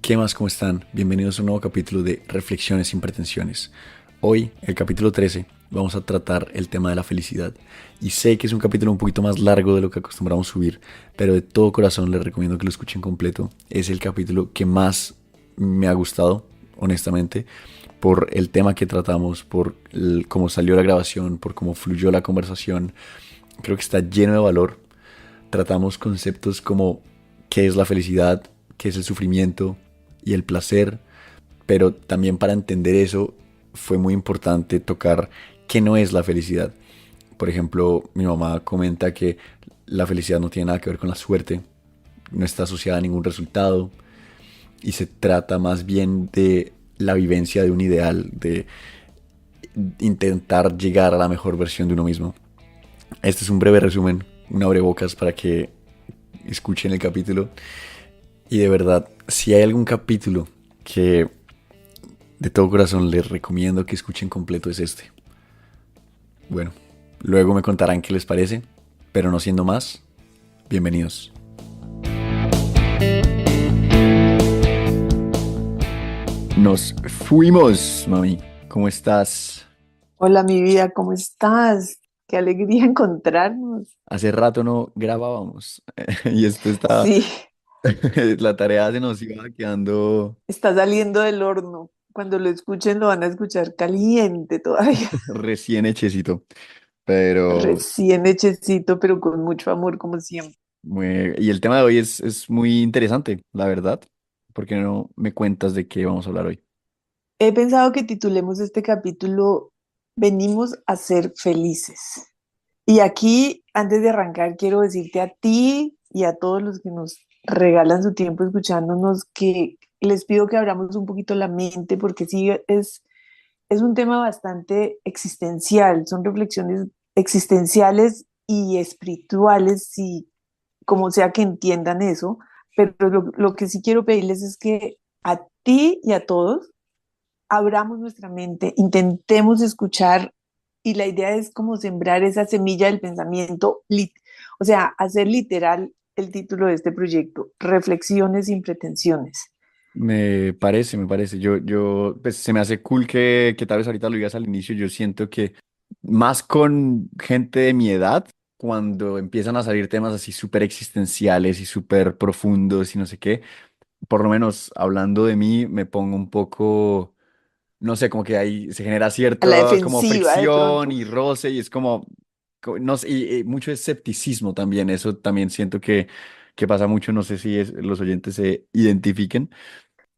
¿Qué más? ¿Cómo están? Bienvenidos a un nuevo capítulo de Reflexiones sin pretensiones. Hoy, el capítulo 13, vamos a tratar el tema de la felicidad. Y sé que es un capítulo un poquito más largo de lo que acostumbramos subir, pero de todo corazón les recomiendo que lo escuchen completo. Es el capítulo que más me ha gustado, honestamente, por el tema que tratamos, por cómo salió la grabación, por cómo fluyó la conversación. Creo que está lleno de valor. Tratamos conceptos como qué es la felicidad, qué es el sufrimiento y el placer, pero también para entender eso fue muy importante tocar qué no es la felicidad. Por ejemplo, mi mamá comenta que la felicidad no tiene nada que ver con la suerte, no está asociada a ningún resultado y se trata más bien de la vivencia de un ideal, de intentar llegar a la mejor versión de uno mismo. Este es un breve resumen, un abrebocas para que escuchen el capítulo. Y de verdad, si hay algún capítulo que de todo corazón les recomiendo que escuchen completo es este. Bueno, luego me contarán qué les parece, pero no siendo más, bienvenidos. Nos fuimos, mami. ¿Cómo estás? Hola, mi vida, ¿cómo estás? Qué alegría encontrarnos. Hace rato no grabábamos y esto está, Sí, la tarea se nos iba quedando está saliendo del horno. Cuando lo escuchen lo van a escuchar caliente todavía, recién hechecito, pero recién hechecito, pero con mucho amor, como siempre. y el tema de hoy es muy interesante, la verdad. ¿Por qué no me cuentas de qué vamos a hablar hoy? He pensado que titulemos este capítulo Venimos a ser felices. Y aquí, antes de arrancar, quiero decirte a ti y a todos los que nos regalan su tiempo escuchándonos que les pido que abramos un poquito la mente porque sí es un tema bastante existencial, son reflexiones existenciales y espirituales, y como sea que entiendan eso, pero lo que sí quiero pedirles es que a ti y a todos abramos nuestra mente, intentemos escuchar, y la idea es como sembrar esa semilla del pensamiento, o sea, hacer literal el título de este proyecto, Reflexiones sin pretensiones. Me parece. Pues se me hace cool que tal vez ahorita lo digas al inicio. Yo siento que más con gente de mi edad, cuando empiezan a salir temas así súper existenciales y súper profundos y no sé qué, por lo menos hablando de mí, me pongo un poco, no sé, como que ahí se genera A la cierta como defensiva de fricción pronto. y roce y es como, no sé, y mucho escepticismo también. Eso también siento que pasa mucho. No sé si los oyentes se identifiquen.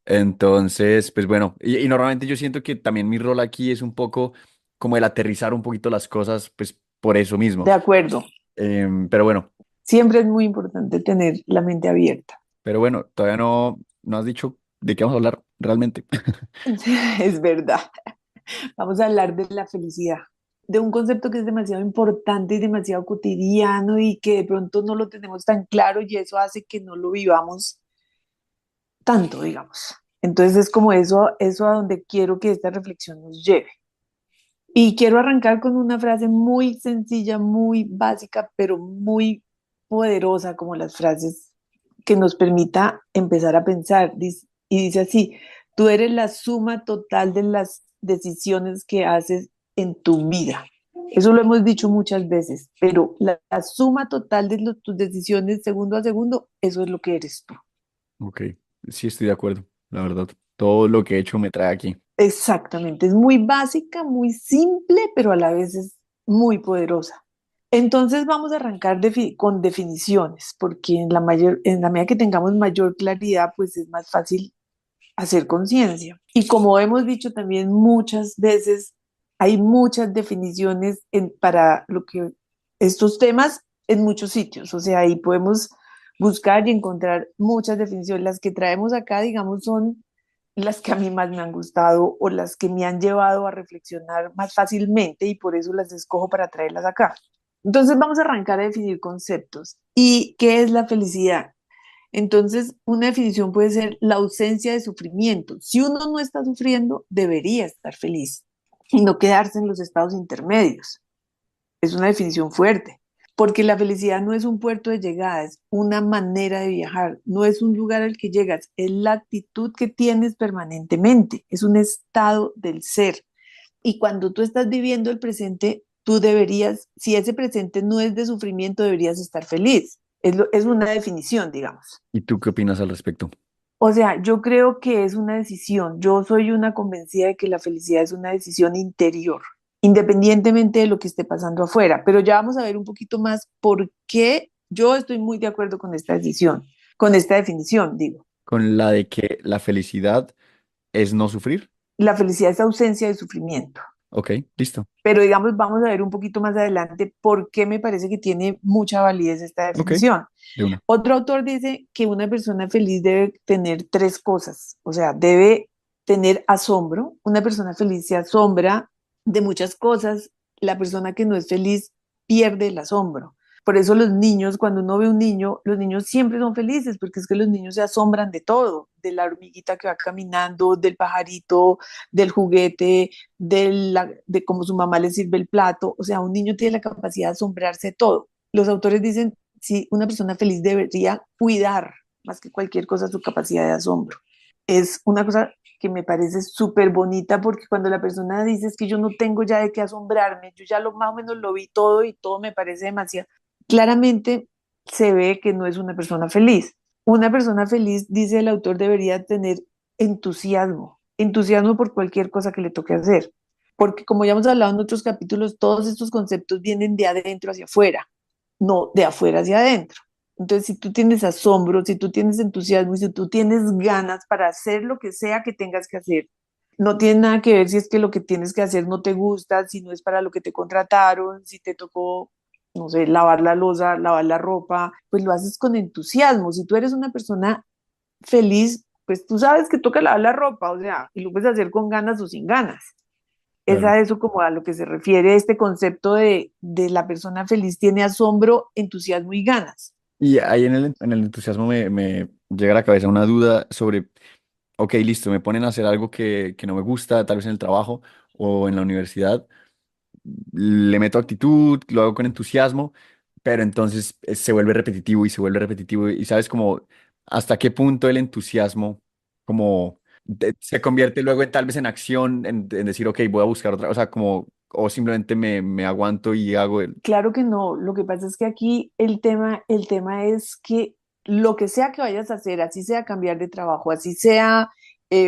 Entonces, pues bueno, y normalmente yo siento que también mi rol aquí es un poco como el aterrizar un poquito las cosas, pues por eso mismo. De acuerdo. Pero bueno, Siempre es muy importante tener la mente abierta. todavía no has dicho de qué vamos a hablar realmente. Es verdad. Vamos a hablar de la felicidad, de un concepto que es demasiado importante y demasiado cotidiano y que de pronto no lo tenemos tan claro, y eso hace que no lo vivamos tanto, digamos. Entonces es como eso a donde quiero que esta reflexión nos lleve. Y quiero arrancar con una frase muy sencilla, muy básica, pero muy poderosa, como las frases que nos permita empezar a pensar. Y dice así: tú eres la suma total de las decisiones que haces en tu vida. Eso lo hemos dicho muchas veces, pero la suma total de tus decisiones segundo a segundo, eso es lo que eres tú. Ok, sí estoy de acuerdo, la verdad. Todo lo que he hecho me trae aquí. Exactamente, es muy básica, muy simple, pero a la vez es muy poderosa. Entonces vamos a arrancar con definiciones, porque en la medida que tengamos mayor claridad, pues es más fácil hacer conciencia. Y como hemos dicho también muchas veces, hay muchas definiciones para lo que estos temas en muchos sitios. O sea, ahí podemos buscar y encontrar muchas definiciones. Las que traemos acá, digamos, son las que a mí más me han gustado o las que me han llevado a reflexionar más fácilmente, y por eso las escojo para traerlas acá. Entonces vamos a arrancar a definir conceptos. ¿Y qué es la felicidad? Entonces, una definición puede ser la ausencia de sufrimiento. Si uno no está sufriendo, debería estar feliz y no quedarse en los estados intermedios. Es una definición fuerte. porque la felicidad no es un puerto de llegada, es una manera de viajar, no es un lugar al que llegas, es la actitud que tienes permanentemente, es un estado del ser. Y cuando tú estás viviendo el presente, tú deberías, si ese presente no es de sufrimiento, deberías estar feliz. Es una definición, digamos. ¿Y tú qué opinas al respecto? O sea, yo creo que es una decisión. Yo soy una convencida de que la felicidad es una decisión interior, independientemente de lo que esté pasando afuera. Pero ya vamos a ver un poquito más por qué yo estoy muy de acuerdo con esta decisión, con esta definición, digo. Con la de que la felicidad es no sufrir. La felicidad es ausencia de sufrimiento. Ok, listo. Pero digamos, vamos a ver un poquito más adelante por qué me parece que tiene mucha validez esta Ok, definición. de una. Otro autor dice que una persona feliz debe tener tres cosas, o sea, debe tener asombro. Una persona feliz se asombra de muchas cosas. La persona que no es feliz pierde el asombro. Por eso los niños, cuando uno ve un niño, los niños siempre son felices, porque es que los niños se asombran de todo, de la hormiguita que va caminando, del pajarito, del juguete, de cómo su mamá le sirve el plato. O sea, un niño tiene la capacidad de asombrarse de todo. Los autores dicen, si una persona feliz debería cuidar más que cualquier cosa su capacidad de asombro. Es una cosa que me parece súper bonita porque cuando la persona dice es que yo no tengo ya de qué asombrarme, yo ya lo más o menos lo vi todo y todo me parece demasiado, claramente se ve que no es una persona feliz. Una persona feliz, dice el autor, debería tener entusiasmo, entusiasmo por cualquier cosa que le toque hacer. Porque como ya hemos hablado en otros capítulos, todos estos conceptos vienen de adentro hacia afuera, no de afuera hacia adentro. Entonces, si tú tienes asombro, si tú tienes entusiasmo y si tú tienes ganas para hacer lo que sea que tengas que hacer, no tiene nada que ver si es que lo que tienes que hacer no te gusta, si no es para lo que te contrataron, si te tocó, no sé, lavar la loza, lavar la ropa, pues lo haces con entusiasmo. Si tú eres una persona feliz, pues tú sabes que toca lavar la ropa, o sea, y lo puedes hacer con ganas o sin ganas. Es Claro. a eso como a lo que se refiere este concepto de la persona feliz tiene asombro, entusiasmo y ganas. Y ahí en el entusiasmo me llega a la cabeza una duda sobre, ok, listo, me ponen a hacer algo que no me gusta, tal vez en el trabajo o en la universidad, le meto actitud, lo hago con entusiasmo, pero entonces se vuelve repetitivo y se vuelve repetitivo y sabes como hasta qué punto el entusiasmo como se convierte luego en tal vez en acción, en decir, ok, voy a buscar otra, o sea, como, o simplemente me aguanto y hago el... Claro que no, lo que pasa es que aquí el tema es que lo que sea que vayas a hacer, así sea cambiar de trabajo, así sea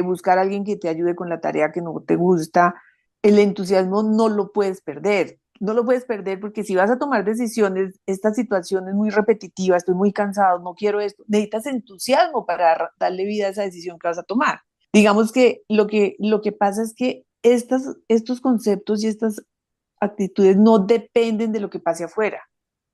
buscar a alguien que te ayude con la tarea que no te gusta, el entusiasmo no lo puedes perder. No lo puedes perder porque si vas a tomar decisiones, esta situación es muy repetitiva, estoy muy cansado, no quiero esto, necesitas entusiasmo para darle vida a esa decisión que vas a tomar. Digamos que lo que pasa es que estos conceptos y estas actitudes no dependen de lo que pase afuera.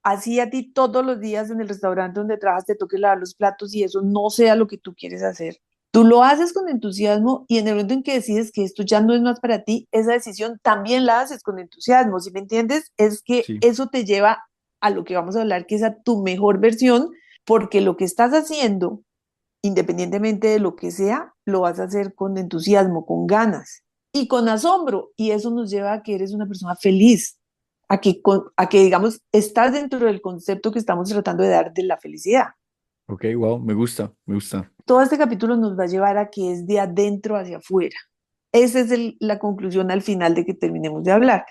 Así a ti todos los días en el restaurante donde trabajas te toque lavar los platos y eso no sea lo que tú quieres hacer. Tú lo haces con entusiasmo y en el momento en que decides que esto ya no es más para ti, esa decisión también la haces con entusiasmo. ¿Si me entiendes? Es que Sí. eso te lleva a lo que vamos a hablar, que es a tu mejor versión, porque lo que estás haciendo, independientemente de lo que sea, lo vas a hacer con entusiasmo, con ganas y con asombro. Y eso nos lleva a que eres una persona feliz, a que digamos, estás dentro del concepto que estamos tratando de dar de la felicidad. Ok, wow, me gusta, me gusta. Todo este capítulo nos va a llevar a que es de adentro hacia afuera. Esa es la conclusión al final de que terminemos de hablar.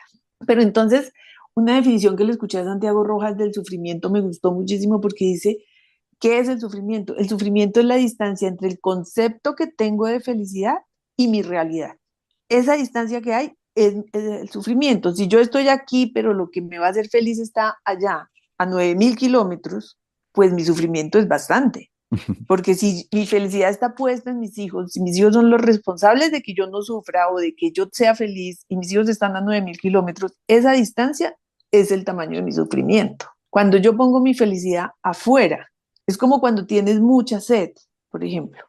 Pero entonces, una definición que le escuché a Santiago Rojas del sufrimiento me gustó muchísimo porque dice, ¿qué es el sufrimiento? El sufrimiento es la distancia entre el concepto que tengo de felicidad y mi realidad. Esa distancia que hay es el sufrimiento. Si yo estoy aquí, pero lo que me va a hacer feliz está allá, a 9.000 kilómetros, pues mi sufrimiento es bastante. Porque si mi felicidad está puesta en mis hijos, si mis hijos son los responsables de que yo no sufra o de que yo sea feliz y mis hijos están a 9.000 kilómetros, esa distancia es el tamaño de mi sufrimiento. Cuando yo pongo mi felicidad afuera, es como cuando tienes mucha sed, por ejemplo.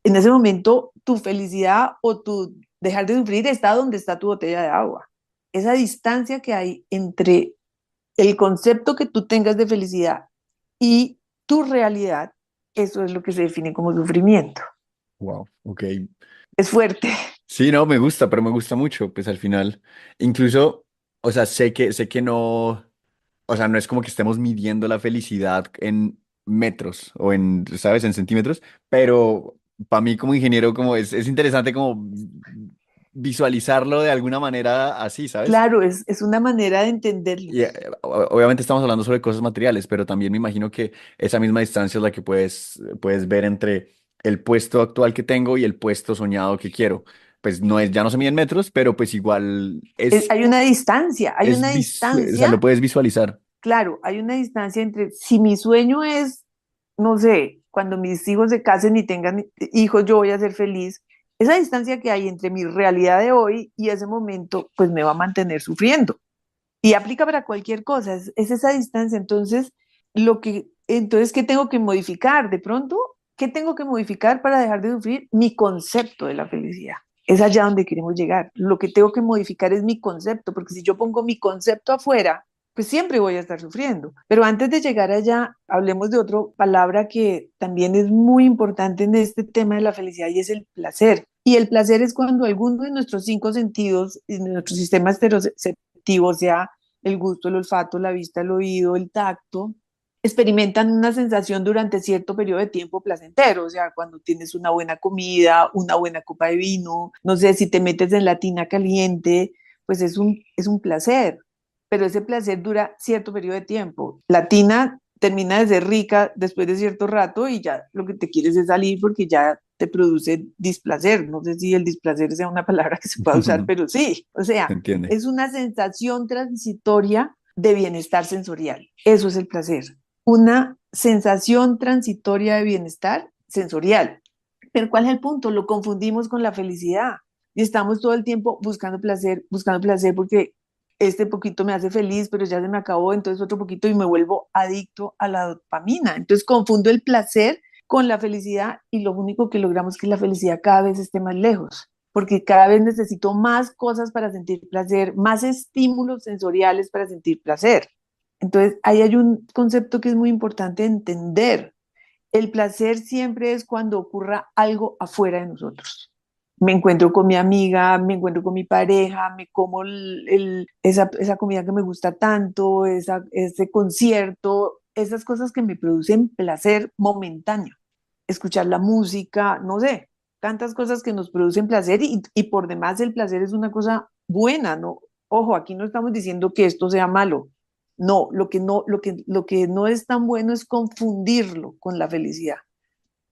En ese momento, tu felicidad o tu dejar de sufrir está donde está tu botella de agua. Esa distancia que hay entre el concepto que tú tengas de felicidad y tu realidad, eso es lo que se define como sufrimiento. Wow, ok. Es fuerte. Sí, no, me gusta, pero me gusta mucho, pues al final. Incluso, o sea, sé que no. o sea, no es como que estemos midiendo la felicidad en metros o en, ¿sabes?, en centímetros, pero para mí como ingeniero como es interesante como visualizarlo de alguna manera así, ¿sabes? Claro, es una manera de entenderlo. Y obviamente estamos hablando sobre cosas materiales, pero también me imagino que esa misma distancia es la que puedes ver entre el puesto actual que tengo y el puesto soñado que quiero. Pues no es, ya no se mide en metros, pero pues igual Hay una o sea, lo distancia, puedes visualizar. claro, hay una distancia entre si mi sueño es, no sé, cuando mis hijos se casen y tengan hijos, yo voy a ser feliz. Esa distancia que hay entre mi realidad de hoy y ese momento, pues me va a mantener sufriendo. Y aplica para cualquier cosa, es esa distancia. Entonces, ¿qué tengo que modificar? De pronto, ¿qué tengo que modificar para dejar de sufrir? Mi concepto de la felicidad. Es allá donde queremos llegar. Lo que tengo que modificar es mi concepto, porque si yo pongo mi concepto afuera, pues siempre voy a estar sufriendo. Pero antes de llegar allá, hablemos de otra palabra que también es muy importante en este tema de la felicidad y es el placer. Y el placer es cuando alguno de nuestros cinco sentidos, de nuestro sistema estereoceptivo, sea el gusto, el olfato, la vista, el oído, el tacto, experimentan una sensación durante cierto periodo de tiempo placentero, o sea, cuando tienes una buena comida, una buena copa de vino, no sé, si te metes en la tina caliente, pues es un placer, pero ese placer dura cierto periodo de tiempo. La tina termina de ser rica después de cierto rato y ya lo que te quieres es salir porque ya te produce displacer. No sé si el displacer sea una palabra que se pueda usar, pero sí, o ¿Se sea, entiende? es una sensación transitoria de bienestar sensorial. Eso es el placer. Una sensación transitoria de bienestar sensorial. Pero ¿cuál es el punto? Lo confundimos con la felicidad. Y estamos todo el tiempo buscando placer porque este poquito me hace feliz, pero ya se me acabó, entonces otro poquito y me vuelvo adicto a la dopamina. Entonces confundo el placer con la felicidad y lo único que logramos es que la felicidad cada vez esté más lejos, porque cada vez necesito más cosas para sentir placer, más estímulos sensoriales para sentir placer. Entonces, ahí hay un concepto que es muy importante entender. El placer siempre es cuando ocurra algo afuera de nosotros. Me encuentro con mi amiga, me encuentro con mi pareja, me como esa comida que me gusta tanto, ese concierto, esas cosas que me producen placer momentáneo. Escuchar la música, no sé, tantas cosas que nos producen placer y por demás el placer es una cosa buena, ¿no? Ojo, aquí no estamos diciendo que esto sea malo, no, lo que no es tan bueno es confundirlo con la felicidad.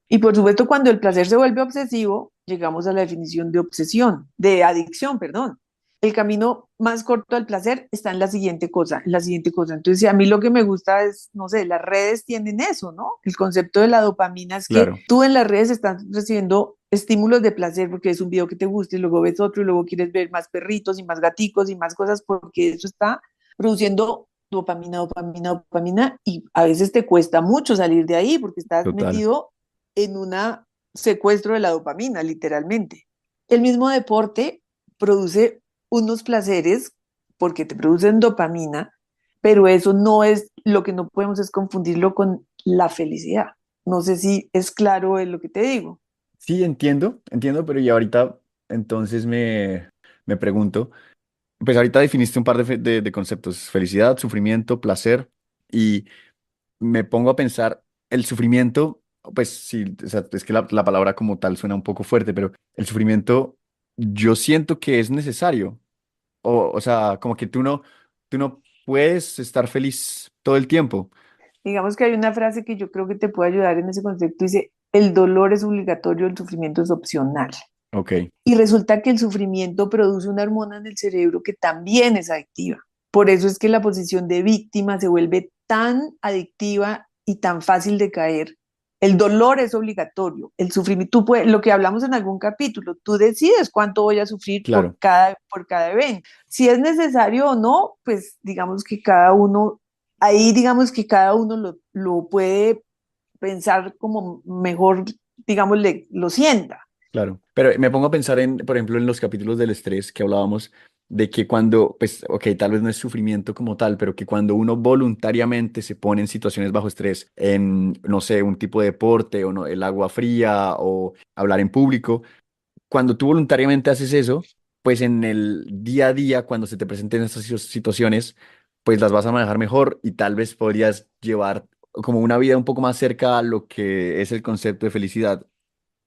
Y por supuesto, cuando el placer se vuelve obsesivo, llegamos a la definición de obsesión, de adicción, perdón. El camino más corto al placer está en la siguiente cosa, en la siguiente cosa. Entonces, si a mí lo que me gusta es, no sé, las redes tienen eso, ¿no? El concepto de la dopamina es que Claro, tú en las redes estás recibiendo estímulos de placer porque es un video que te gusta y luego ves otro y luego quieres ver más perritos y más gaticos y más cosas porque eso está produciendo dopamina, dopamina, dopamina y a veces te cuesta mucho salir de ahí porque estás total. metido en un secuestro de la dopamina, literalmente. El mismo deporte produce unos placeres porque te producen dopamina, pero eso no es, lo que no podemos es confundirlo con la felicidad. No sé si es claro en lo que te digo. Sí, entiendo, pero y ahorita entonces me pregunto, pues ahorita definiste un par de conceptos, felicidad, sufrimiento, placer, y me pongo a pensar, el sufrimiento, pues sí, o sea, es que la palabra como tal suena un poco fuerte, pero el sufrimiento yo siento que es necesario, o sea, como que tú no puedes estar feliz todo el tiempo. Digamos que hay una frase que yo creo que te puede ayudar en ese concepto, dice, el dolor es obligatorio, el sufrimiento es opcional. Ok, Y resulta que el sufrimiento produce una hormona en el cerebro que también es adictiva. Por eso es que la posición de víctima se vuelve tan adictiva y tan fácil de caer. El dolor es obligatorio, el sufrimiento, lo que hablamos en algún capítulo, tú decides cuánto voy a sufrir claro, por cada evento. Si es necesario o no, pues digamos que cada uno, ahí digamos que cada uno lo puede pensar como mejor, digamos, lo sienta. claro. Pero me pongo a pensar en, por ejemplo, en los capítulos del estrés que hablábamos de que cuando, pues, ok, tal vez no es sufrimiento como tal, pero que cuando uno voluntariamente se pone en situaciones bajo estrés, en, no sé, un tipo de deporte o no, el agua fría o hablar en público, cuando tú voluntariamente haces eso, pues en el día a día, cuando se te presenten esas situaciones, pues las vas a manejar mejor y tal vez podrías llevar como una vida un poco más cerca a lo que es el concepto de felicidad.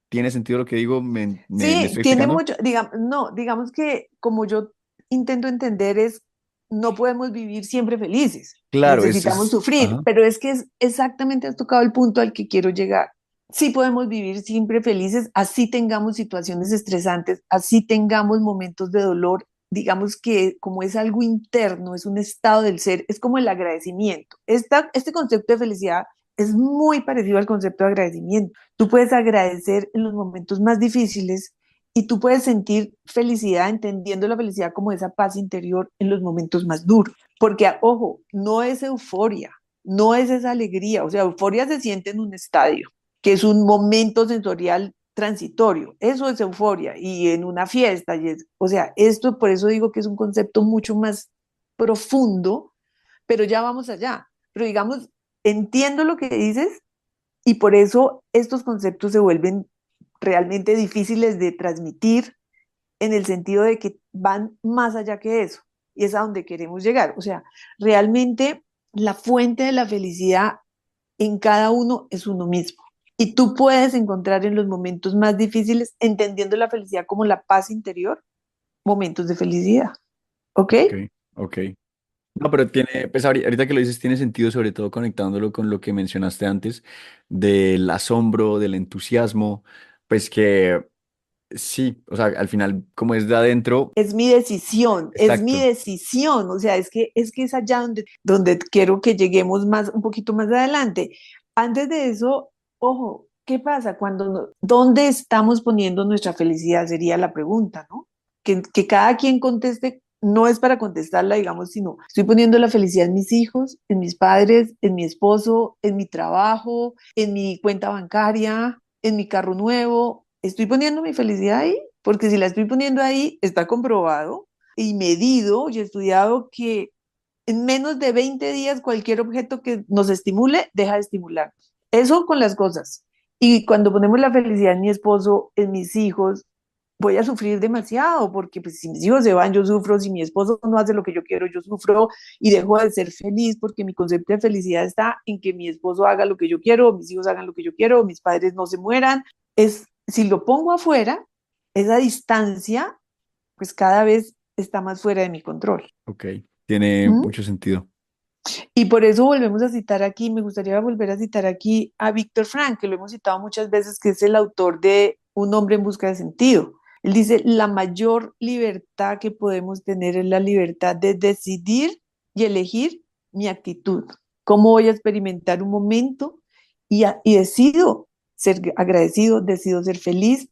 ¿Tiene sentido lo que digo? ¿Me Sí, estoy tiene explicando? mucho, digamos, no, digamos que como yo intento entender es, no podemos vivir siempre felices, Claro, necesitamos sufrir, ajá. pero es que es exactamente has tocado el punto al que quiero llegar. Sí podemos vivir siempre felices, así tengamos situaciones estresantes, así tengamos momentos de dolor, digamos que como es algo interno, es un estado del ser, es como el agradecimiento. Este concepto de felicidad es muy parecido al concepto de agradecimiento. Tú puedes agradecer en los momentos más difíciles y tú puedes sentir felicidad entendiendo la felicidad como esa paz interior en los momentos más duros. Porque, ojo, no es euforia, no es esa alegría. O sea, euforia se siente en un estadio, que es un momento sensorial transitorio. Eso es euforia. Y en una fiesta, o sea, esto por eso digo que es un concepto mucho más profundo, pero ya vamos allá. Pero digamos, entiendo lo que dices, y por eso estos conceptos se vuelven realmente difíciles de transmitir en el sentido de que van más allá que eso. Y es a donde queremos llegar. O sea, realmente la fuente de la felicidad en cada uno es uno mismo. Y tú puedes encontrar en los momentos más difíciles, entendiendo la felicidad como la paz interior, momentos de felicidad. ¿Ok? Ok, ok. No, pero tiene, pues ahorita que lo dices, tiene sentido, sobre todo conectándolo con lo que mencionaste antes, del asombro, del entusiasmo, pues que sí, o sea, al final, como es de adentro, Es mi exacto. decisión, o sea, es que es allá donde quiero que lleguemos más, un poquito más adelante. Antes de eso, ojo, ¿qué pasa cuando, dónde estamos poniendo nuestra felicidad? Sería la pregunta, ¿no? Que cada quien conteste, no es para contestarla, digamos, sino estoy poniendo la felicidad en mis hijos, en mis padres, en mi esposo, en mi trabajo, en mi cuenta bancaria, en mi carro nuevo. ¿Estoy poniendo mi felicidad ahí? Porque si la estoy poniendo ahí, está comprobado y medido y estudiado que en menos de 20 días cualquier objeto que nos estimule deja de estimular. Eso con las cosas. Y cuando ponemos la felicidad en mi esposo, en mis hijos, voy a sufrir demasiado porque pues, si mis hijos se van, yo sufro, si mi esposo no hace lo que yo quiero, yo sufro y dejo de ser feliz porque mi concepto de felicidad está en que mi esposo haga lo que yo quiero, mis hijos hagan lo que yo quiero, mis padres no se mueran. Si lo pongo afuera, esa distancia, pues cada vez está más fuera de mi control. Ok, tiene ¿Mm? mucho sentido. Y por eso volvemos a citar aquí, me gustaría volver a citar aquí a Víctor Frank, que lo hemos citado muchas veces, que es el autor de Un hombre en busca de sentido. Él dice, la mayor libertad que podemos tener es la libertad de decidir y elegir mi actitud. ¿Cómo voy a experimentar un momento? Y decido ser agradecido, decido ser feliz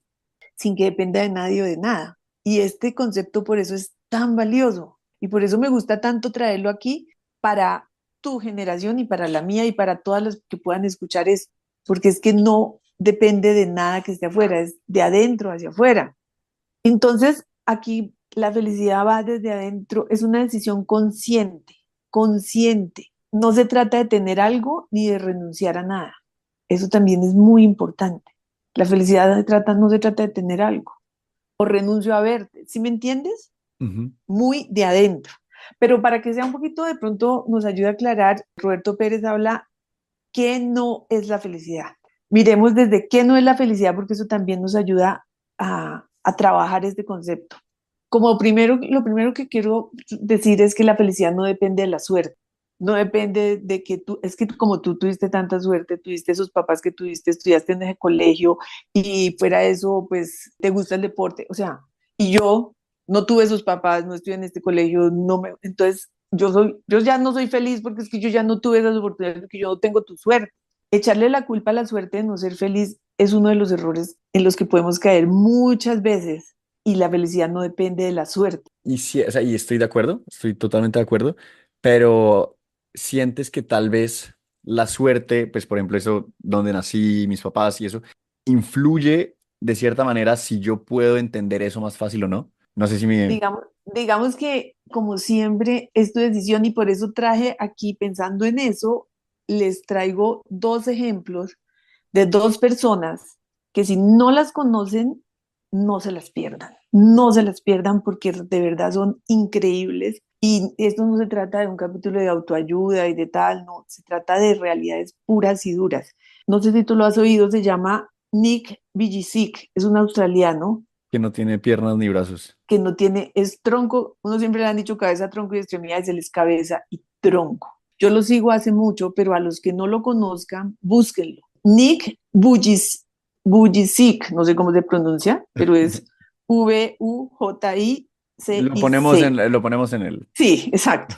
sin que dependa de nadie o de nada. Y este concepto por eso es tan valioso y por eso me gusta tanto traerlo aquí para tu generación y para la mía y para todas las que puedan escuchar esto, porque es que no depende de nada que esté afuera, es de adentro hacia afuera. Entonces, aquí la felicidad va desde adentro, es una decisión consciente, consciente. No se trata de tener algo ni de renunciar a nada. Eso también es muy importante. La felicidad no se trata de tener algo o renuncio a verte, ¿sí me entiendes? Ujú. Muy de adentro. Pero para que sea un poquito de pronto nos ayude a aclarar, Roberto Pérez habla qué no es la felicidad. Miremos desde qué no es la felicidad, porque eso también nos ayuda a trabajar este concepto. Como primero, lo primero que quiero decir es que la felicidad no depende de la suerte, no depende de que tú, es que como tú tuviste tanta suerte, tuviste esos papás que tuviste, estudiaste en ese colegio y fuera de eso, pues te gusta el deporte, o sea, y yo no tuve esos papás, no estudié en este colegio, entonces yo ya no soy feliz porque es que yo ya no tuve esas oportunidades, porque yo no tengo tu suerte. Echarle la culpa a la suerte de no ser feliz es uno de los errores en los que podemos caer muchas veces y la felicidad no depende de la suerte. Y sí, o sea, y estoy de acuerdo, estoy totalmente de acuerdo, pero sientes que tal vez la suerte, pues por ejemplo, eso donde nací, mis papás y eso, influye de cierta manera si yo puedo entender eso más fácil o no. No sé si me... Digamos que como siempre es tu decisión y por eso traje aquí pensando en eso, les traigo dos ejemplos de dos personas que si no las conocen, no se las pierdan, no se las pierdan porque de verdad son increíbles Y esto no se trata de un capítulo de autoayuda y de tal, no, se trata de realidades puras y duras. No sé si tú lo has oído, se llama Nick Vujicic, es un australiano Que no tiene piernas ni brazos. que no tiene, es tronco, uno siempre le han dicho cabeza, tronco y extremidades, él es cabeza y tronco. Yo lo sigo hace mucho, pero a los que no lo conozcan, búsquenlo. Nick Vujicic, no sé cómo se pronuncia, pero es Vujicic. Lo ponemos en el... Sí, exacto.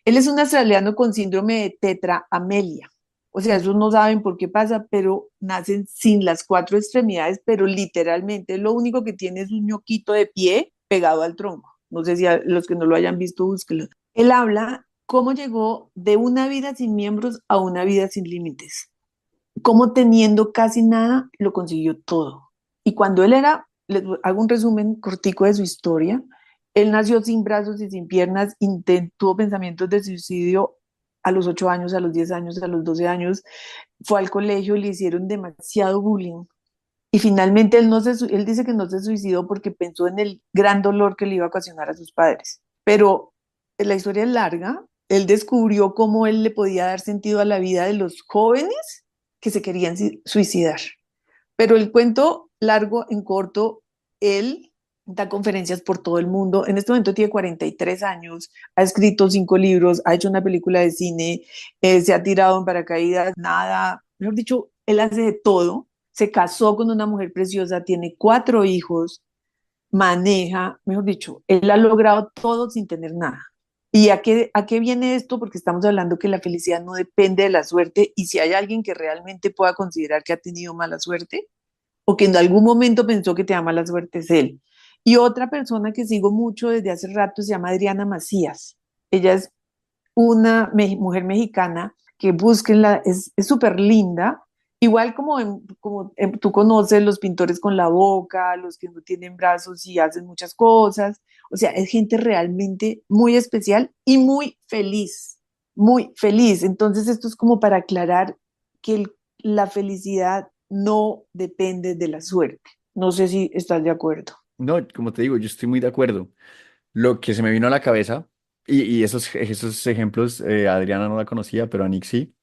Él es un australiano con síndrome de tetraamelia. O sea, esos no saben por qué pasa, pero nacen sin las cuatro extremidades, pero literalmente lo único que tiene es un ñoquito de pie pegado al tronco. No sé si a los que no lo hayan visto, búsquenlo. Él habla cómo llegó de una vida sin miembros a una vida sin límites. Cómo teniendo casi nada, lo consiguió todo. Y cuando él era, les hago un resumen cortico de su historia, él nació sin brazos y sin piernas, intentó pensamientos de suicidio a los 8 años, a los 10 años, a los 12 años, fue al colegio, le hicieron demasiado bullying. Y finalmente él dice que no se suicidó porque pensó en el gran dolor que le iba a ocasionar a sus padres. Pero la historia es larga. Él descubrió cómo él le podía dar sentido a la vida de los jóvenes que se querían suicidar. Pero el cuento largo en corto, él da conferencias por todo el mundo. En este momento tiene 43 años, ha escrito 5 libros, ha hecho una película de cine, se ha tirado en paracaídas, nada, mejor dicho, él hace de todo. Se casó con una mujer preciosa, tiene 4 hijos, maneja, mejor dicho, él ha logrado todo sin tener nada. ¿Y a qué viene esto? Porque estamos hablando que la felicidad no depende de la suerte y si hay alguien que realmente pueda considerar que ha tenido mala suerte, o que en algún momento pensó que te da mala suerte es él. Y otra persona que sigo mucho desde hace rato se llama Adriana Macías. Ella es una mujer mexicana que búsquenla, es súper linda. Igual como tú conoces los pintores con la boca, los que no tienen brazos y hacen muchas cosas. O sea, es gente realmente muy especial y muy feliz, muy feliz. Entonces esto es como para aclarar que la felicidad no depende de la suerte. No sé si estás de acuerdo. No, como te digo, yo estoy muy de acuerdo. Lo que se me vino a la cabeza, y esos ejemplos, Adriana no la conocía, pero a Nick sí.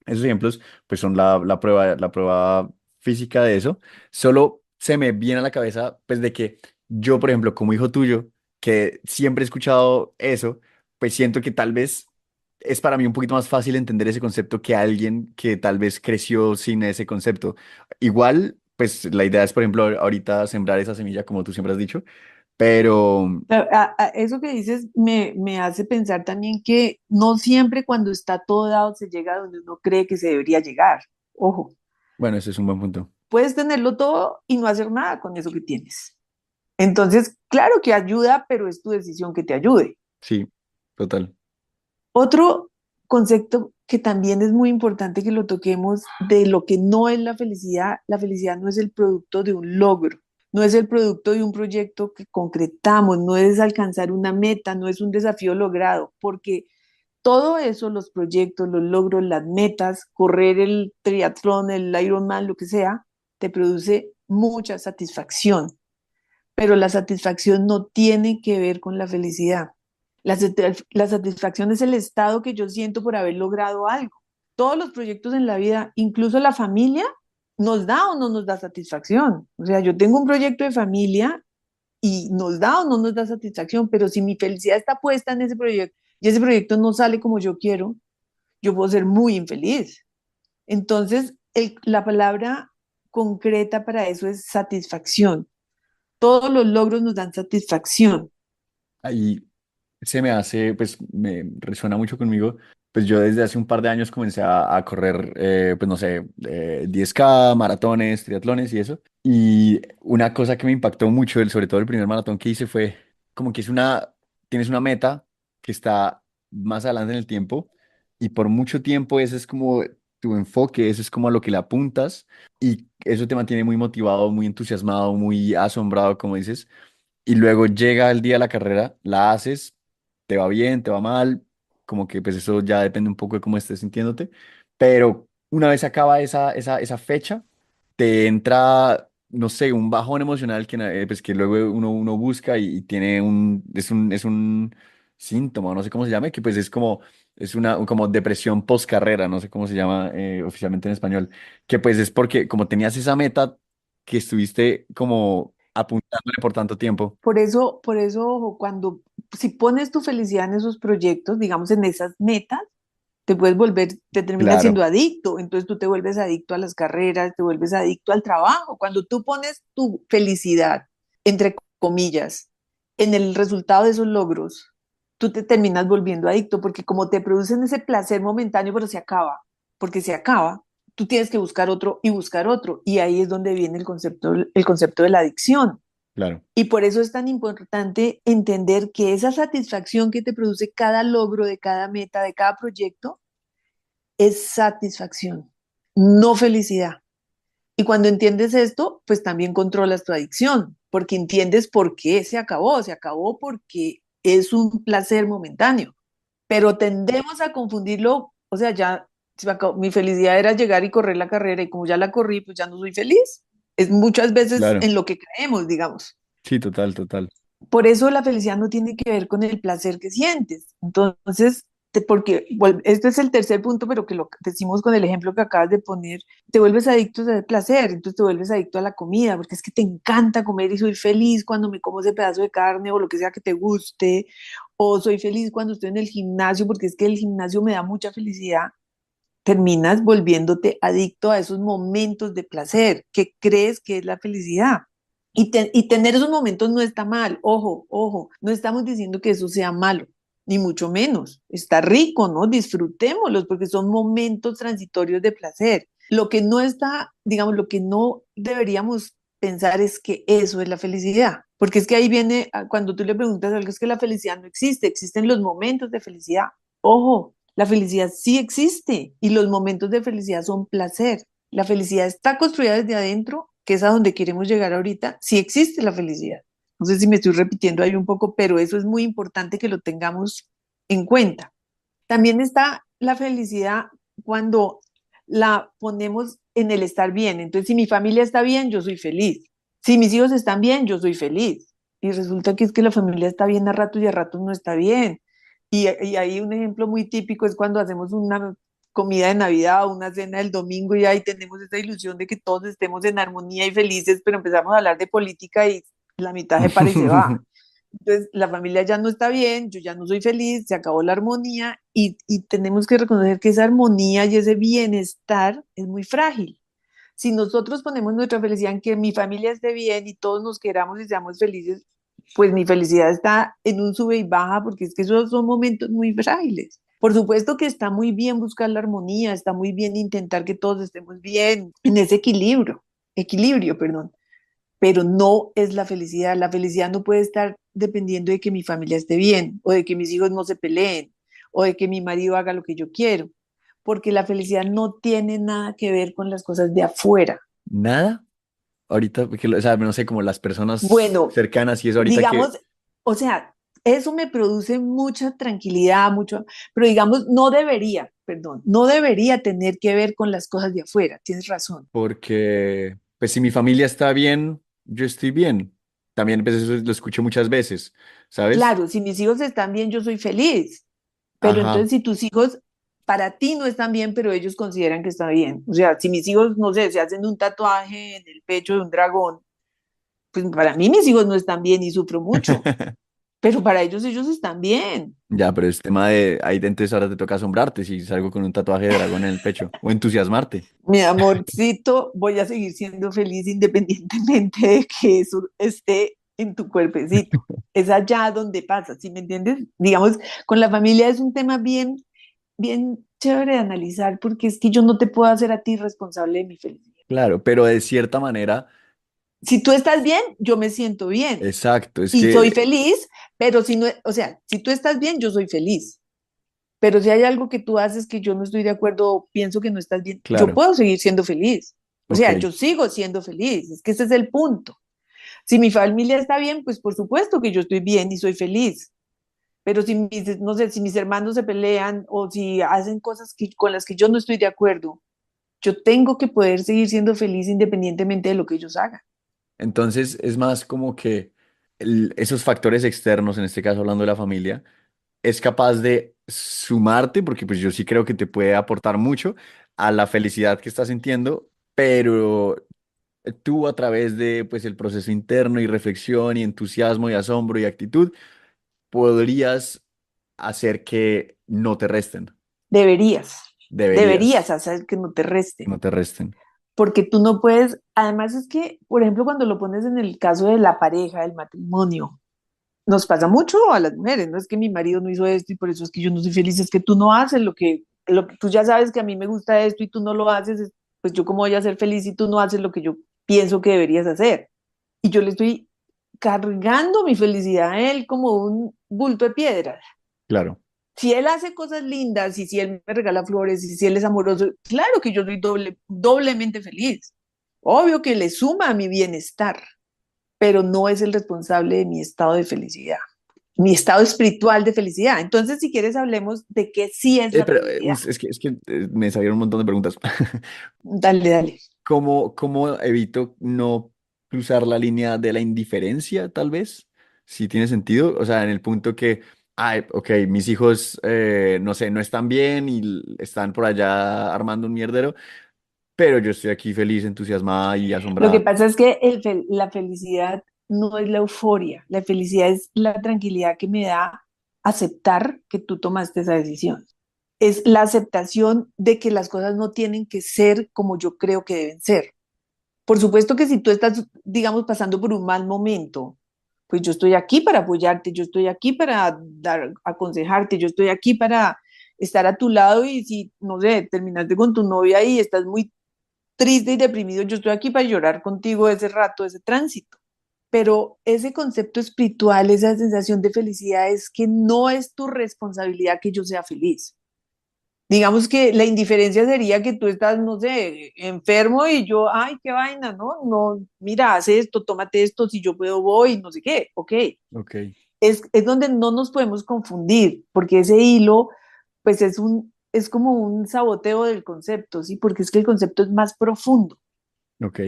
Esos ejemplos, pues son la prueba física de eso. Solo se me viene a la cabeza, pues, de que yo, por ejemplo, como hijo tuyo, que siempre he escuchado eso, pues siento que tal vez es para mí un poquito más fácil entender ese concepto que alguien que tal vez creció sin ese concepto. Igual, pues la idea es, por ejemplo, ahorita sembrar esa semilla, como tú siempre has dicho, pero Eso que dices me hace pensar también que no siempre cuando está todo dado se llega a donde uno cree que se debería llegar. Ojo, bueno, ese es un buen punto. puedes tenerlo todo y no hacer nada con eso que tienes. Entonces, claro que ayuda, pero es tu decisión que te ayude. Sí, total. Otro concepto que también es muy importante que lo toquemos de lo que no es la felicidad no es el producto de un logro, no es el producto de un proyecto que concretamos, no es alcanzar una meta, no es un desafío logrado, porque todo eso, los proyectos, los logros, las metas, correr el triatlón, el Ironman, lo que sea, te produce mucha satisfacción, pero la satisfacción no tiene que ver con la felicidad. La satisfacción es el estado que yo siento por haber logrado algo. Todos los proyectos en la vida, incluso la familia, nos da o no nos da satisfacción. O sea, yo tengo un proyecto de familia y nos da o no nos da satisfacción, pero si mi felicidad está puesta en ese proyecto y ese proyecto no sale como yo quiero, yo puedo ser muy infeliz. Entonces, la palabra concreta para eso es satisfacción. Todos los logros nos dan satisfacción. Ahí se me hace, pues me resuena mucho conmigo. Pues yo desde hace un par de años comencé a correr, pues no sé, 10K, maratones, triatlones y eso. Y una cosa que me impactó mucho, sobre todo el primer maratón que hice, fue como que tienes una meta que está más adelante en el tiempo y por mucho tiempo ese es como tu enfoque, eso es como a lo que le apuntas y eso te mantiene muy motivado, muy entusiasmado, muy asombrado, como dices. Y luego llega el día de la carrera, la haces, te va bien, te va mal, como que pues eso ya depende un poco de cómo estés sintiéndote, pero una vez acaba esa fecha, te entra, no sé, un bajón emocional que, pues, que luego uno busca y tiene es un síntoma, no sé cómo se llame, que pues es como, es una como depresión post-carrera, no sé cómo se llama oficialmente en español, que pues es porque como tenías esa meta que estuviste como apuntándole por tanto tiempo. Por eso, ojo, si pones tu felicidad en esos proyectos, digamos, en esas metas, te puedes volver, te terminas siendo Claro, adicto, entonces tú te vuelves adicto a las carreras, te vuelves adicto al trabajo. Cuando tú pones tu felicidad, entre comillas, en el resultado de esos logros, tú te terminas volviendo adicto porque como te producen ese placer momentáneo, pero se acaba, porque se acaba, tú tienes que buscar otro, y ahí es donde viene el concepto de la adicción. claro. Y por eso es tan importante entender que esa satisfacción que te produce cada logro de cada meta, de cada proyecto, es satisfacción, no felicidad. Y cuando entiendes esto, pues también controlas tu adicción, porque entiendes por qué se acabó porque es un placer momentáneo, pero tendemos a confundirlo, o sea, ya mi felicidad era llegar y correr la carrera y como ya la corrí, pues ya no soy feliz. Es muchas veces Claro, en lo que creemos, digamos. sí, total, total. Por eso la felicidad no tiene que ver con el placer que sientes. Entonces, este es el tercer punto, pero que lo decimos con el ejemplo que acabas de poner, te vuelves adicto al placer, entonces te vuelves adicto a la comida, porque es que te encanta comer y soy feliz cuando me como ese pedazo de carne o lo que sea que te guste, o soy feliz cuando estoy en el gimnasio, porque es que el gimnasio me da mucha felicidad. Terminas volviéndote adicto a esos momentos de placer que crees que es la felicidad. Y tener esos momentos no está mal, ojo, ojo, no estamos diciendo que eso sea malo, ni mucho menos. Está rico, ¿no? Disfrutémoslos porque son momentos transitorios de placer. Lo que no está, digamos, lo que no deberíamos pensar es que eso es la felicidad, porque es que ahí viene, cuando tú le preguntas algo, es que la felicidad no existe, existen los momentos de felicidad. Ojo, la felicidad sí existe y los momentos de felicidad son placer. La felicidad está construida desde adentro, que es a donde queremos llegar ahorita. Sí existe la felicidad. No sé si me estoy repitiendo ahí un poco, pero eso es muy importante que lo tengamos en cuenta. También está la felicidad cuando la ponemos en el estar bien. Entonces, si mi familia está bien, yo soy feliz. Si mis hijos están bien, yo soy feliz. Y resulta que es que la familia está bien a ratos y a ratos no está bien. Y ahí un ejemplo muy típico es cuando hacemos una comida de Navidad o una cena del domingo y ahí tenemos esa ilusión de que todos estemos en armonía y felices, pero empezamos a hablar de política y la mitad se para y se va. Entonces, la familia ya no está bien, yo ya no soy feliz, se acabó la armonía y tenemos que reconocer que esa armonía y ese bienestar es muy frágil. Si nosotros ponemos nuestra felicidad en que mi familia esté bien y todos nos queramos y seamos felices, pues mi felicidad está en un sube y baja porque es que esos son momentos muy frágiles. Por supuesto que está muy bien buscar la armonía, está muy bien intentar que todos estemos bien en ese equilibrio, perdón, pero no es la felicidad. La felicidad no puede estar dependiendo de que mi familia esté bien, o de que mis hijos no se peleen, o de que mi marido haga lo que yo quiero, porque la felicidad no tiene nada que ver con las cosas de afuera. Nada, ahorita, porque, o sea, no sé, como las personas Bueno, cercanas y eso ahorita que, digamos, o sea, eso me produce mucha tranquilidad, mucho, pero digamos, no debería, perdón, no debería tener que ver con las cosas de afuera, tienes razón. porque, pues si mi familia está bien, yo estoy bien. También, pues eso lo escucho muchas veces, ¿sabes? Claro, si mis hijos están bien, yo soy feliz. Pero Ajá, entonces si tus hijos para ti no están bien, pero ellos consideran que está bien. O sea, si mis hijos, no sé, se hacen un tatuaje en el pecho de un dragón, pues para mí mis hijos no están bien y sufro mucho, pero para ellos están bien. ya, pero es tema de, ahí entonces ahora te toca asombrarte si salgo con un tatuaje de dragón en el pecho, o entusiasmarte. Mi amorcito, voy a seguir siendo feliz independientemente de que eso esté en tu cuerpecito. Es allá donde pasa, ¿sí me entiendes? Digamos, con la familia es un tema bien chévere de analizar porque es que yo no te puedo hacer a ti responsable de mi felicidad. Claro, pero de cierta manera, Si tú estás bien, yo me siento bien exacto, es y soy que, feliz, pero si no, o sea, si tú estás bien, yo soy feliz. Pero si hay algo que tú haces que yo no estoy de acuerdo o pienso que no estás bien, yo claro, puedo seguir siendo feliz. O ok. sea, yo sigo siendo feliz. Es que ese es el punto. Si mi familia está bien, pues por supuesto que yo estoy bien y soy feliz. Pero si no sé, si mis hermanos se pelean o si hacen cosas con las que yo no estoy de acuerdo, yo tengo que poder seguir siendo feliz independientemente de lo que ellos hagan. Entonces es más como que esos factores externos, en este caso hablando de la familia, es capaz de sumarte, porque pues yo sí creo que te puede aportar mucho a la felicidad que estás sintiendo, pero tú a través de pues el proceso interno y reflexión y entusiasmo y asombro y actitud, podrías hacer que no te resten. Deberías, deberías Deberías hacer que no te que resten, no te resten. porque tú no puedes, además es que, por ejemplo, cuando lo pones en el caso de la pareja, del matrimonio, nos pasa mucho a las mujeres, no es que mi marido no hizo esto y por eso es que yo no soy feliz, es que tú no haces lo que tú ya sabes que a mí me gusta esto y tú no lo haces, pues yo cómo voy a ser feliz si tú no haces lo que yo pienso que deberías hacer. Y yo le estoy cargando mi felicidad a él como un bulto de piedra. Claro, Si él hace cosas lindas y si él me regala flores y si él es amoroso, claro que yo soy doblemente feliz. Obvio que le suma a mi bienestar, pero no es el responsable de mi estado de felicidad, mi estado espiritual de felicidad. Entonces, si quieres, hablemos de qué sí es la pero felicidad. me salieron un montón de preguntas. Dale, dale. ¿Cómo evito no cruzar la línea de la indiferencia, tal vez? Si tiene sentido. O sea, en el punto que, ay, ok, mis hijos, no sé, no están bien y están por allá armando un mierdero, pero yo estoy aquí feliz, entusiasmada y Lo que asombrada. pasa es que la felicidad no es la euforia, la felicidad es la tranquilidad que me da aceptar que tú tomaste esa decisión. Es la aceptación de que las cosas no tienen que ser como yo creo que deben ser. Por supuesto que si tú estás, digamos, pasando por un mal momento, pues yo estoy aquí para apoyarte, yo estoy aquí para dar, aconsejarte, yo estoy aquí para estar a tu lado y si, no sé, terminaste con tu novia y estás muy triste y deprimido, yo estoy aquí para llorar contigo ese rato, ese tránsito. Pero ese concepto espiritual, esa sensación de felicidad es que no es tu responsabilidad que yo sea feliz. Digamos que la indiferencia sería que tú estás, no sé, enfermo y yo, ay, qué vaina, ¿no? No, mira, haz esto, tómate esto, si yo puedo voy, no sé qué, ok. Ok, Es donde no nos podemos confundir, porque ese hilo, pues es como un saboteo del concepto, ¿sí? Porque es que el concepto es más profundo ok,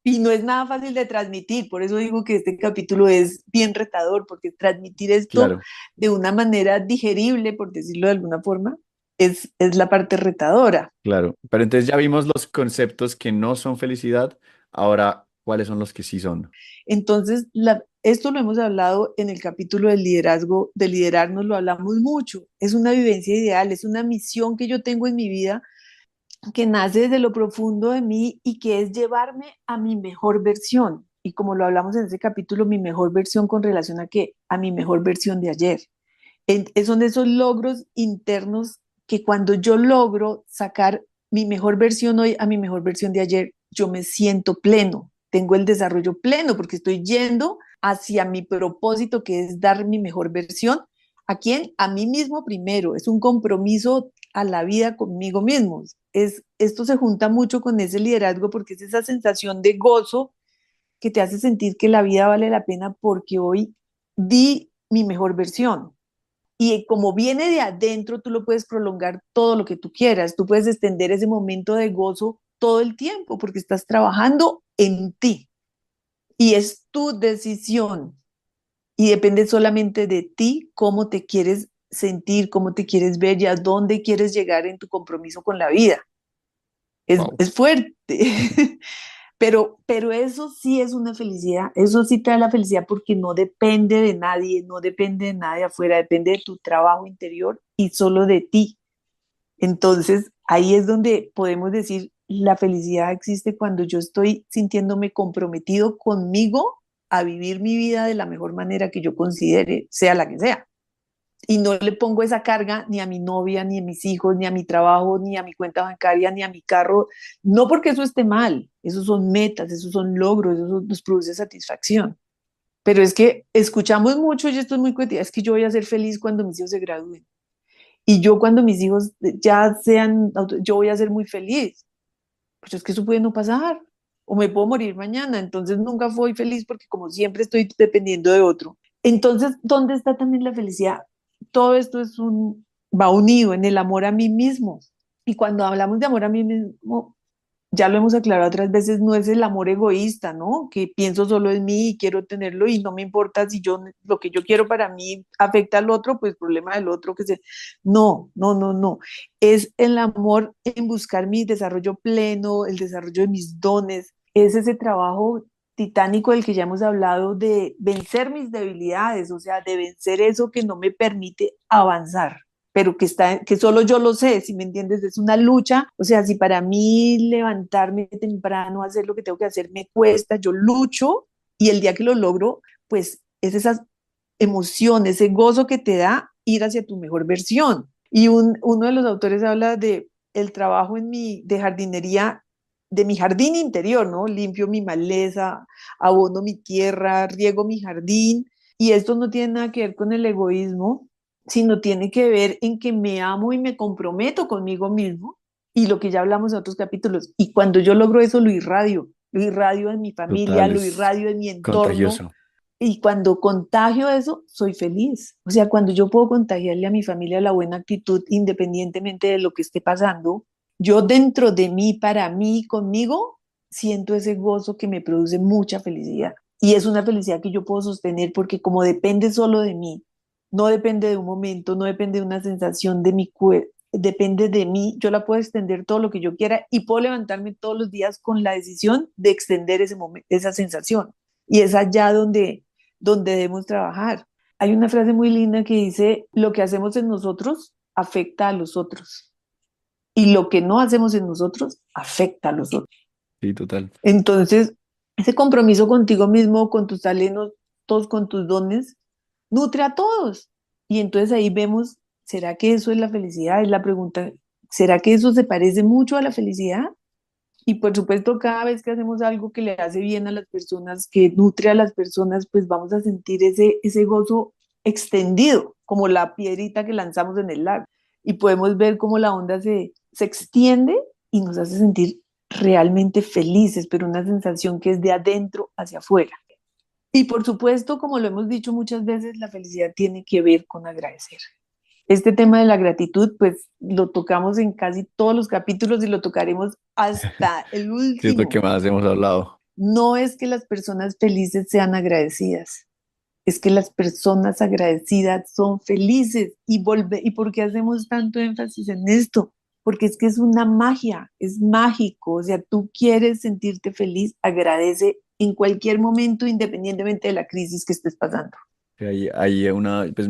y no es nada fácil de transmitir. Por eso digo que este capítulo es bien retador, porque transmitir esto claro, de una manera digerible, por decirlo de alguna forma, es la parte retadora. claro. Pero entonces ya vimos los conceptos que no son felicidad. Ahora, ¿cuáles son los que sí son? Entonces, esto lo hemos hablado en el capítulo del liderazgo, de liderarnos lo hablamos mucho. Es una vivencia ideal, es una misión que yo tengo en mi vida que nace desde lo profundo de mí y que es llevarme a mi mejor versión. Y como lo hablamos en ese capítulo, mi mejor versión con relación a qué? A mi mejor versión de ayer. Son esos logros internos que cuando yo logro sacar mi mejor versión hoy a mi mejor versión de ayer, yo me siento pleno, tengo el desarrollo pleno porque estoy yendo hacia mi propósito que es dar mi mejor versión. ¿A quién? A mí mismo primero. Es un compromiso a la vida conmigo mismo. Esto se junta mucho con ese liderazgo porque es esa sensación de gozo que te hace sentir que la vida vale la pena porque hoy di mi mejor versión. Y como viene de adentro, tú lo puedes prolongar todo lo que tú quieras. Tú puedes extender ese momento de gozo todo el tiempo porque estás trabajando en ti. Y es tu decisión. Y depende solamente de ti cómo te quieres sentir, cómo te quieres ver y a dónde quieres llegar en tu compromiso con la vida. Wow. Es fuerte. Pero eso sí es una felicidad, eso sí te da la felicidad porque no depende de nadie, no depende de nadie afuera, depende de tu trabajo interior y solo de ti. Entonces, ahí es donde podemos decir, la felicidad existe cuando yo estoy sintiéndome comprometido conmigo a vivir mi vida de la mejor manera que yo considere, sea la que sea y no le pongo esa carga ni a mi novia, ni a mis hijos, ni a mi trabajo, ni a mi cuenta bancaria, ni a mi carro, no porque eso esté mal, esos son metas, esos son logros, eso nos produce satisfacción. Pero es que escuchamos mucho y esto es muy cotidiano, es que yo voy a ser feliz cuando mis hijos se gradúen. Y yo cuando mis hijos ya sean, yo voy a ser muy feliz. Pues es que eso puede no pasar. O me puedo morir mañana, entonces nunca fui feliz porque como siempre estoy dependiendo de otro. Entonces, ¿dónde está también la felicidad? Todo esto va unido en el amor a mí mismo. Y cuando hablamos de amor a mí mismo, ya lo hemos aclarado otras veces, no es el amor egoísta, ¿no? Que pienso solo en mí y quiero tenerlo y no me importa si yo lo que yo quiero para mí afecta al otro, pues problema del otro que se... No, no, no, no. Es el amor en buscar mi desarrollo pleno, el desarrollo de mis dones. Es ese trabajo titánico del que ya hemos hablado de vencer mis debilidades, o sea, de vencer eso que no me permite avanzar, pero que está, que solo yo lo sé, si me entiendes, es una lucha. O sea, si para mí levantarme temprano, hacer lo que tengo que hacer me cuesta, yo lucho y el día que lo logro, pues es esa emoción, ese gozo que te da ir hacia tu mejor versión. Y uno de los autores habla de el trabajo de jardinería, de mi jardín interior, ¿no? Limpio mi maleza, abono mi tierra, riego mi jardín. Y esto no tiene nada que ver con el egoísmo, sino tiene que ver en que me amo y me comprometo conmigo mismo y lo que ya hablamos en otros capítulos. Y cuando yo logro eso, lo irradio en mi familia, Total, lo es irradio en mi entorno. contagioso. Y cuando contagio eso, soy feliz. O sea, cuando yo puedo contagiarle a mi familia la buena actitud, independientemente de lo que esté pasando, yo dentro de mí, para mí, conmigo, siento ese gozo que me produce mucha felicidad. Y es una felicidad que yo puedo sostener porque como depende solo de mí, no depende de un momento, no depende de una sensación de mi cuerpo, depende de mí, yo la puedo extender todo lo que yo quiera y puedo levantarme todos los días con la decisión de extender ese momento, esa sensación. Y es allá donde debemos trabajar. Hay una frase muy linda que dice, lo que hacemos en nosotros afecta a los otros y lo que no hacemos en nosotros afecta a los otros. Sí, total. Entonces, ese compromiso contigo mismo, con tus talentos, con tus dones, nutre a todos. Y entonces ahí vemos, ¿será que eso es la felicidad? Es la pregunta, ¿será que eso se parece mucho a la felicidad? Y por supuesto, cada vez que hacemos algo que le hace bien a las personas, que nutre a las personas, pues vamos a sentir ese gozo extendido, como la piedrita que lanzamos en el lago. Y podemos ver cómo la onda se extiende y nos hace sentir realmente felices, pero una sensación que es de adentro hacia afuera. Y por supuesto, como lo hemos dicho muchas veces, la felicidad tiene que ver con agradecer. Este tema de la gratitud, pues lo tocamos en casi todos los capítulos y lo tocaremos hasta el Sí, es lo que último. más hemos hablado. No es que las personas felices sean agradecidas, es que las personas agradecidas son felices ¿y por qué hacemos tanto énfasis en esto? Porque es que es una magia, es mágico, o sea, tú quieres sentirte feliz, agradece en cualquier momento, independientemente de la crisis que estés pasando. Sí, hay una, pues,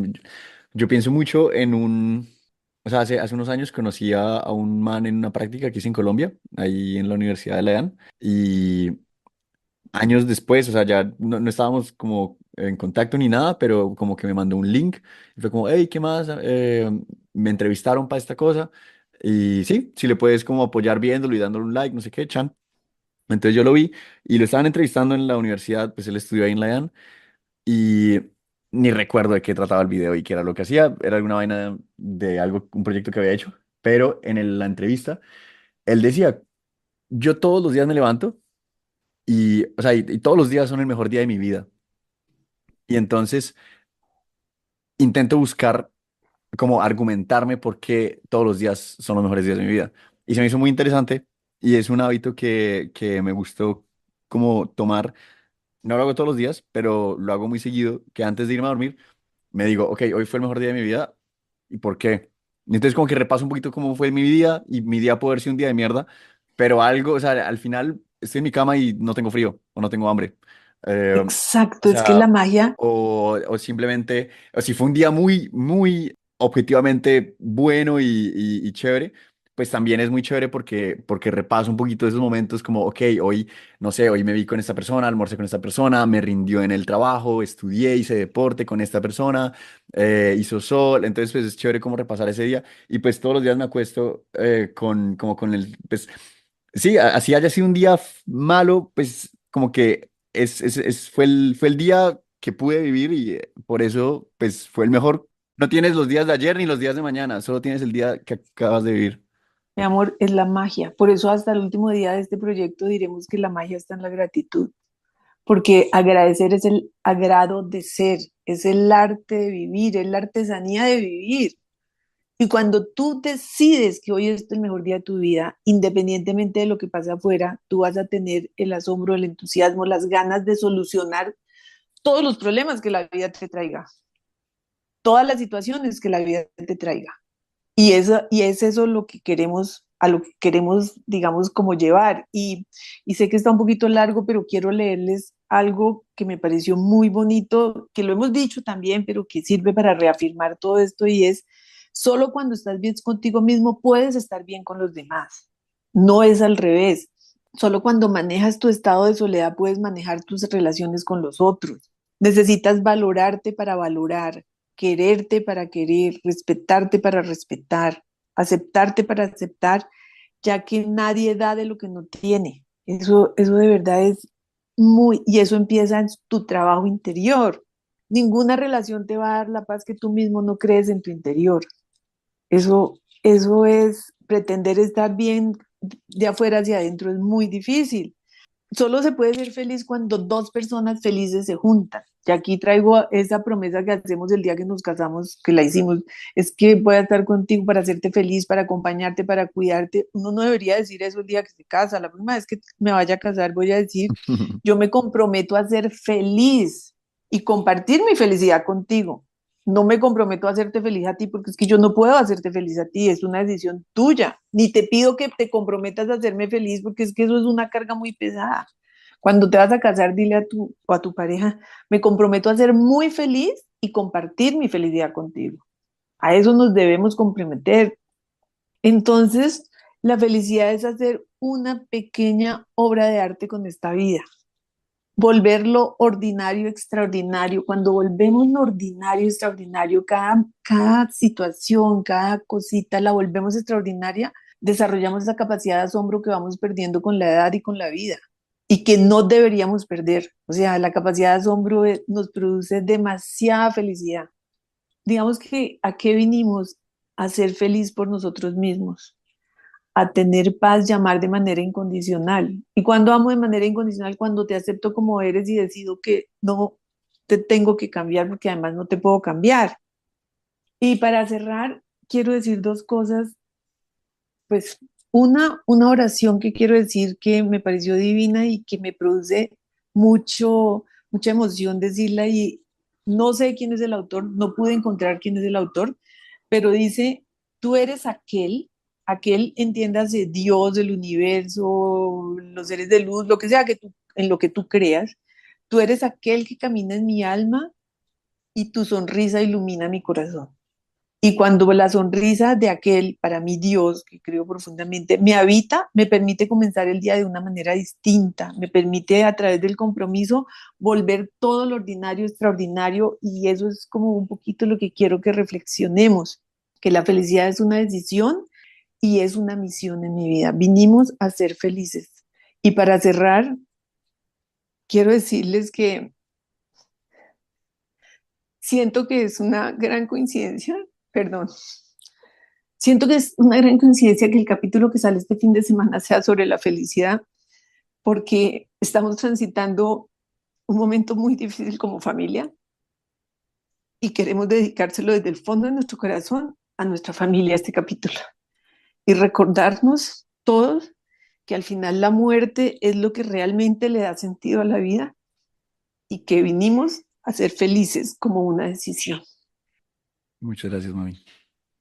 yo pienso mucho en o sea, hace unos años conocí a un man en una práctica que hice en Colombia, ahí en la Universidad de León, y años después, o sea, ya no estábamos como en contacto ni nada, pero como que me mandó un link y fue como, hey, ¿qué más? Me entrevistaron para esta cosa y sí, si le puedes como apoyar viéndolo y dándole un like, no sé qué, chan. Entonces yo lo vi y lo estaban entrevistando en la universidad, pues él estudió ahí en la y ni recuerdo de qué trataba el video y qué era lo que hacía, era alguna vaina de algo, un proyecto que había hecho, pero en la entrevista él decía, yo todos los días me levanto y, o sea, y todos los días son el mejor día de mi vida. Y entonces intento buscar como argumentarme por qué todos los días son los mejores días de mi vida. Y se me hizo muy interesante y es un hábito que me gustó como tomar. No lo hago todos los días, pero lo hago muy seguido, que antes de irme a dormir me digo, ok, hoy fue el mejor día de mi vida, ¿y por qué? Y entonces como que repaso un poquito cómo fue mi día, y mi día puede haber sido un día de mierda, pero algo, o sea, al final estoy en mi cama y no tengo frío, o no tengo hambre. O Exacto, es que la sea, magia, o simplemente, o si fue un día muy, muy objetivamente bueno y chévere, pues también es muy chévere porque repaso un poquito de esos momentos como, ok, hoy no sé, hoy me vi con esta persona, almorcé con esta persona, me rindió en el trabajo, estudié, hice deporte con esta persona, hizo sol, entonces pues es chévere como repasar ese día y pues todos los días me acuesto como con el, pues sí, así haya sido un día malo, pues como que fue el día que pude vivir y por eso pues fue el mejor. No tienes los días de ayer ni los días de mañana, solo tienes el día que acabas de vivir. mi amor, es la magia. Por eso hasta el último día de este proyecto diremos que la magia está en la gratitud, porque agradecer es el agrado de ser, es el arte de vivir, es la artesanía de vivir. Y cuando tú decides que hoy es el mejor día de tu vida, independientemente de lo que pase afuera, tú vas a tener el asombro, el entusiasmo, las ganas de solucionar todos los problemas que la vida te traiga, todas las situaciones que la vida te traiga. Y es eso lo que queremos, a lo que queremos, digamos, como llevar. Y sé que está un poquito largo, pero quiero leerles algo que me pareció muy bonito, que lo hemos dicho también, pero que sirve para reafirmar todo esto, y es, solo cuando estás bien contigo mismo puedes estar bien con los demás. No es al revés. Solo cuando manejas tu estado de soledad puedes manejar tus relaciones con los otros. Necesitas valorarte para valorar, quererte para querer, respetarte para respetar, aceptarte para aceptar, ya que nadie da de lo que no tiene. Eso de verdad es muy, y eso empieza en tu trabajo interior. Ninguna relación te va a dar la paz que tú mismo no crees en tu interior. Eso es pretender estar bien de afuera hacia adentro, es muy difícil. Solo se puede ser feliz cuando dos personas felices se juntan. Y aquí traigo esa promesa que hacemos el día que nos casamos, que la hicimos, es que voy a estar contigo para hacerte feliz, para acompañarte, para cuidarte. Uno no debería decir eso el día que se casa. La próxima vez que me vaya a casar voy a decir, yo me comprometo a ser feliz y compartir mi felicidad contigo. No me comprometo a hacerte feliz a ti porque es que yo no puedo hacerte feliz a ti, es una decisión tuya. Ni te pido que te comprometas a hacerme feliz porque es que eso es una carga muy pesada. Cuando te vas a casar, dile a tu pareja, me comprometo a ser muy feliz y compartir mi felicidad contigo. A eso nos debemos comprometer. Entonces, la felicidad es hacer una pequeña obra de arte con esta vida, volverlo ordinario, extraordinario. Cuando volvemos lo ordinario, extraordinario, cada situación, cada cosita la volvemos extraordinaria, desarrollamos esa capacidad de asombro que vamos perdiendo con la edad y con la vida y que no deberíamos perder. O sea, la capacidad de asombro nos produce demasiada felicidad. Digamos que a qué vinimos a ser feliz por nosotros mismos, a tener paz y amar de manera incondicional. ¿Y cuando amo de manera incondicional? Cuando te acepto como eres y decido que no te tengo que cambiar porque además no te puedo cambiar. Y para cerrar, quiero decir dos cosas. Pues una oración que quiero decir que me pareció divina y que me produce mucha emoción decirla, y no sé quién es el autor, no pude encontrar quién es el autor, pero dice, tú eres aquel, entiéndase, Dios, el universo, los seres de luz, lo que sea que tú, en lo que tú creas, tú eres aquel que camina en mi alma y tu sonrisa ilumina mi corazón. Y cuando la sonrisa de aquel, para mí Dios, que creo profundamente, me habita, me permite comenzar el día de una manera distinta, me permite a través del compromiso volver todo lo ordinario extraordinario, y eso es como un poquito lo que quiero que reflexionemos, que la felicidad es una decisión y es una misión en mi vida. Vinimos a ser felices. Y para cerrar, quiero decirles que siento que es una gran coincidencia, perdón. Siento que es una gran coincidencia que el capítulo que sale este fin de semana sea sobre la felicidad, porque estamos transitando un momento muy difícil como familia y queremos dedicárselo desde el fondo de nuestro corazón a nuestra familia este capítulo y recordarnos todos que al final la muerte es lo que realmente le da sentido a la vida y que vinimos a ser felices como una decisión. Muchas gracias, mami.